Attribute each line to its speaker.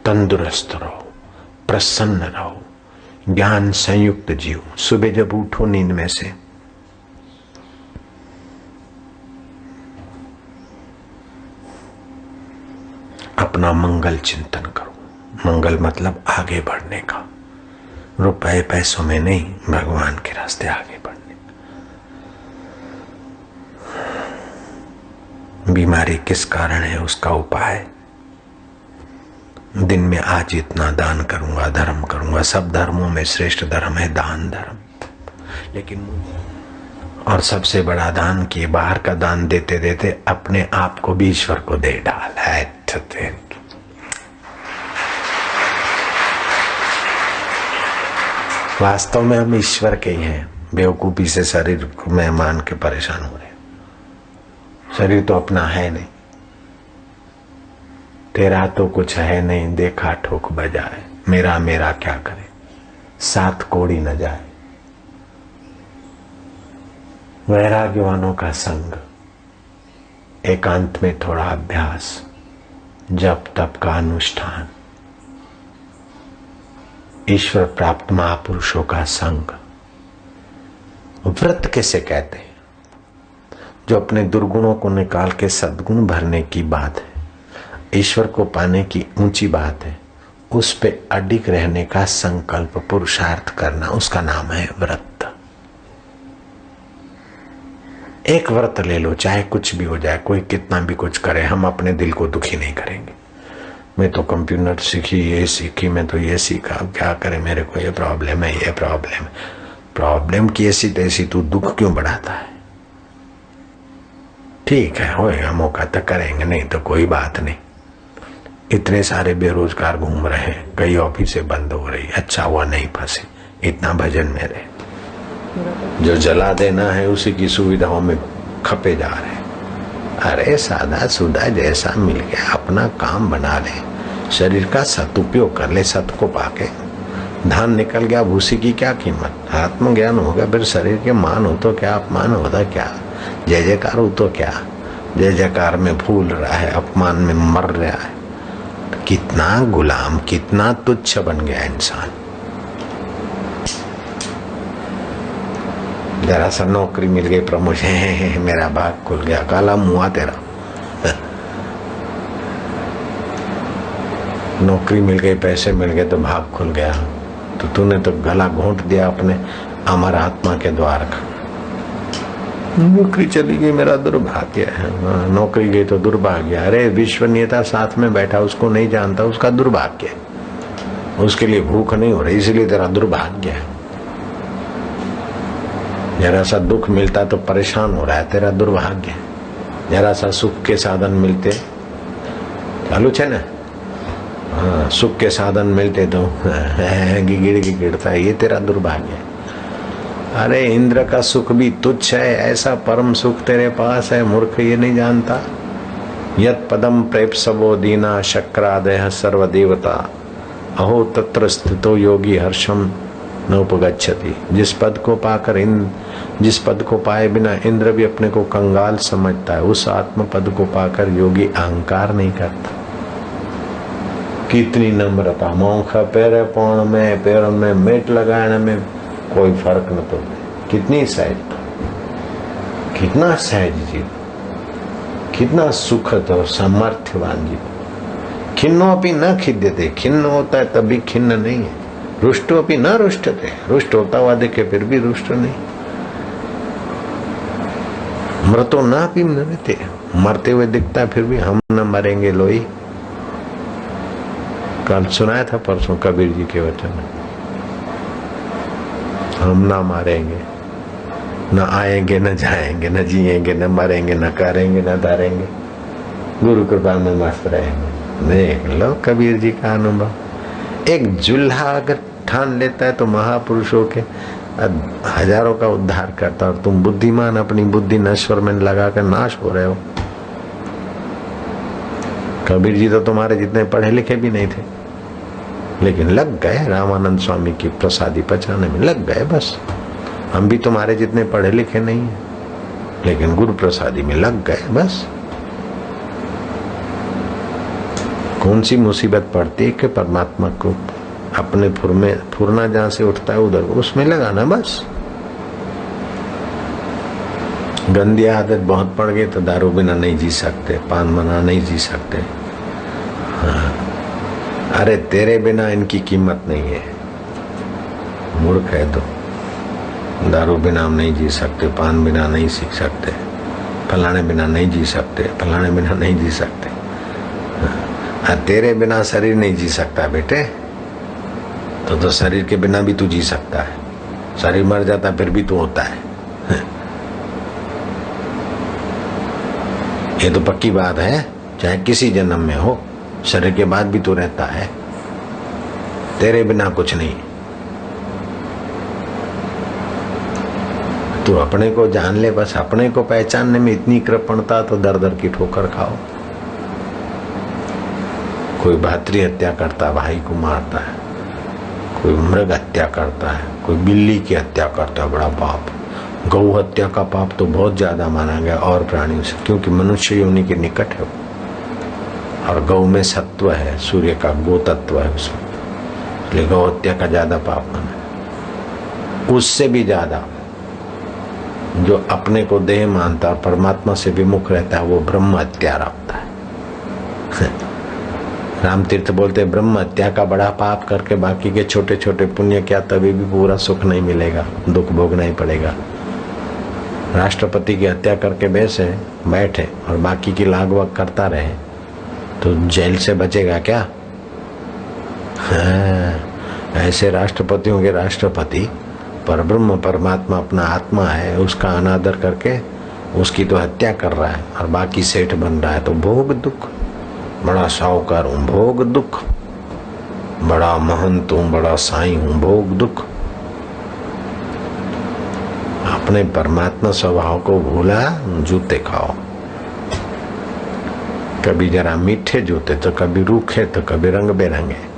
Speaker 1: तंदुरुस्त रहो, प्रसन्न रहो, ज्ञान संयुक्त जीव। सुबह जब उठो नींद में से, अपना मंगल चिंतन करो। मंगल मतलब आगे बढ़ने का, रुपए पैसों में नहीं, भगवान के रास्ते आगे बढ़ने। बीमारी किस कारण है उसका उपाय, दिन में आज इतना दान करूंगा, धर्म करूंगा। सब धर्मों में श्रेष्ठ धर्म है दान धर्म, लेकिन और सबसे बड़ा दान किए, बाहर का दान देते देते अपने आप को भी ईश्वर को दे डाल है। वास्तव में हम ईश्वर के ही हैं, बेवकूफी से शरीर को मैं मान के परेशान हो रहे। शरीर तो अपना है नहीं, तेरा तो कुछ है नहीं, देखा ठोक बजाए, मेरा मेरा क्या करे, साथ कोड़ी न जाए। वैराग्यवानों का संग, एकांत में थोड़ा अभ्यास, जप तप का अनुष्ठान, ईश्वर प्राप्त महापुरुषों का संग। व्रत किसे कहते हैं? जो अपने दुर्गुणों को निकाल के सद्गुण भरने की बात है, ईश्वर को पाने की ऊंची बात है, उस पे अडिग रहने का संकल्प, पुरुषार्थ करना, उसका नाम है व्रत। एक व्रत ले लो, चाहे कुछ भी हो जाए, कोई कितना भी कुछ करे, हम अपने दिल को दुखी नहीं करेंगे। मैं तो कंप्यूटर सीखी, ये सीखी, मैं तो ये सीखा, क्या करे, मेरे को ये प्रॉब्लम है, ये प्रॉब्लम है। प्रॉब्लम की ऐसी तैसी तू दुख क्यों बढ़ाता है? ठीक है, होएगा मौका तो करेंगे, नहीं तो कोई बात नहीं। इतने सारे बेरोजगार घूम रहे हैं, कई ऑफिसें बंद हो रही, अच्छा हुआ नहीं फंसे, इतना भजन में रहे। जो जला देना है उसी की सुविधाओं में खपे जा रहे। अरे सादा सुदा जैसा मिल गया, अपना काम बना ले, शरीर का सदुपयोग कर ले, सत को पाके। धान निकल गया, भूसी की क्या कीमत? आत्मज्ञान हो गया, फिर शरीर के मान हो तो क्या, अपमान होता क्या, जय जयकार हो तो क्या? जय जयकार में फूल रहा है, अपमान में मर रहा है। कितना गुलाम, कितना तुच्छ बन गया इंसान। जरा सा नौकरी मिल गई, प्रमोशन, मेरा भाग खुल गया, काला मुआ तेरा। नौकरी मिल गई, पैसे मिल गए तो भाग खुल गया, तो तूने तो गला घोंट दिया अपने अमर आत्मा के द्वार का। नौकरी चली गई, मेरा दुर्भाग्य है। नौकरी गई तो दुर्भाग्य। अरे विश्वनीयता साथ में बैठा, उसको नहीं जानता, उसका दुर्भाग्य। उसके लिए भूख नहीं हो रही, इसलिए तेरा दुर्भाग्य है। जरा सा दुख मिलता तो परेशान हो रहा है, तेरा दुर्भाग्य। जरा सा सुख के साधन मिलते, चालू है ना, हाँ, सुख के साधन मिलते तो गिड़ता है, ये तेरा दुर्भाग्य है। अरे इंद्र का सुख भी तुच्छ है, ऐसा परम सुख तेरे पास है, मूर्ख ये नहीं जानता। यत पदम प्रेप्सवो दीना शक्रादय सर्वदेवता, अहो तत्र स्थितो योगी हर्षम न उपगच्छति। जिस पद को पाए बिना इंद्र भी अपने को कंगाल समझता है, उस आत्म पद को पाकर योगी अहंकार नहीं करता। कितनी नम्रता, मौख पैर पौण में, पैरों में मेट लगाने में कोई फर्क न तो। कितनी सहजता, कितना सहज जीव, कितना सुखद और सामर्थ्यवान जीव। खिन्नो भी न खिद्यते, खिन्न होता है तभी खिन्न नहीं है। रुष्टो भी न रुष्टते, रुष्ट होता हुआ देखे फिर भी रुष्ट नहीं। मृतो न भी मरते, मरते हुए दिखता फिर भी हम न मरेंगे लोई। कल सुनाया था परसों कबीर जी के वचन, हम ना मारेंगे, न आएंगे न जाएंगे, न जिएंगे न मरेंगे, न करेंगे न धारेंगे, गुरु कृपा में मस्त रहेंगे। देख लो कबीर जी का अनुभव। एक जुल्हा अगर ठान लेता है तो महापुरुषों के हजारों का उद्धार करता, और तुम बुद्धिमान अपनी बुद्धि नश्वर में लगाकर नाश हो रहे हो। कबीर जी तो तुम्हारे जितने पढ़े लिखे भी नहीं थे, लेकिन लग गए रामानंद स्वामी की प्रसादी पचाने में, लग गए बस। हम भी तुम्हारे जितने पढ़े लिखे नहीं है, लेकिन गुरु प्रसादी में लग गए बस। कौन सी मुसीबत पड़ती है कि परमात्मा को अपने फुर में फुरना जहां से उठता है उधर उसमें लगाना बस। गंदी आदत बहुत पड़ गई तो दारू बिना नहीं जी सकते, पान बिना नहीं जी सकते। हाँ। अरे तेरे बिना इनकी कीमत नहीं है, मूर्ख है तो। दारू बिना हम नहीं जी सकते, पान बिना नहीं सीख सकते, फलाने बिना नहीं जी सकते, फलाने बिना नहीं जी सकते। हाँ। तेरे बिना शरीर नहीं जी सकता बेटे, तो शरीर के बिना भी तू जी सकता है। शरीर मर जाता फिर भी तू होता है। ये तो पक्की बात है, चाहे किसी जन्म में हो, शरीर के बाद भी तो रहता है। तेरे बिना कुछ नहीं। तू अपने को जान ले, बस अपने को पहचानने में इतनी कृपणता तो दर दर की ठोकर खाओ। कोई भातृ हत्या करता, भाई को मारता है, कोई मृग हत्या करता है, कोई बिल्ली की हत्या करता है, बड़ा पाप। गौ हत्या का पाप तो बहुत ज्यादा माना गया और प्राणियों से, क्योंकि मनुष्य योनि के निकट है और गौ में सत्व है, सूर्य का गो तत्व है उसमें, इसलिए गौ हत्या का ज्यादा पाप माना। उससे भी ज्यादा जो अपने को देह मानता और परमात्मा से विमुख रहता है वो ब्रह्म हत्या होता है। राम तीर्थ बोलते ब्रह्म हत्या का बड़ा पाप करके बाकी के छोटे छोटे पुण्य क्या, तभी भी पूरा सुख नहीं मिलेगा, दुख भोगना ही पड़ेगा। राष्ट्रपति की हत्या करके बैठे और बाकी की लागवग करता रहे तो जेल से बचेगा क्या? ऐसे राष्ट्रपतियों के राष्ट्रपति परब्रह्म परमात्मा अपना आत्मा है, उसका अनादर करके उसकी तो हत्या कर रहा है और बाकी सेठ बन रहा है, तो भोग दुख। बड़ा साहूकार हूं, भोग दुख। बड़ा महंत हूं, बड़ा साईं हूं, भोग दुख। अपने परमात्मा स्वभाव को भूला, जूते खाओ। कभी जरा मीठे जूते तो कभी रूखे तो कभी रंग बेरंगे।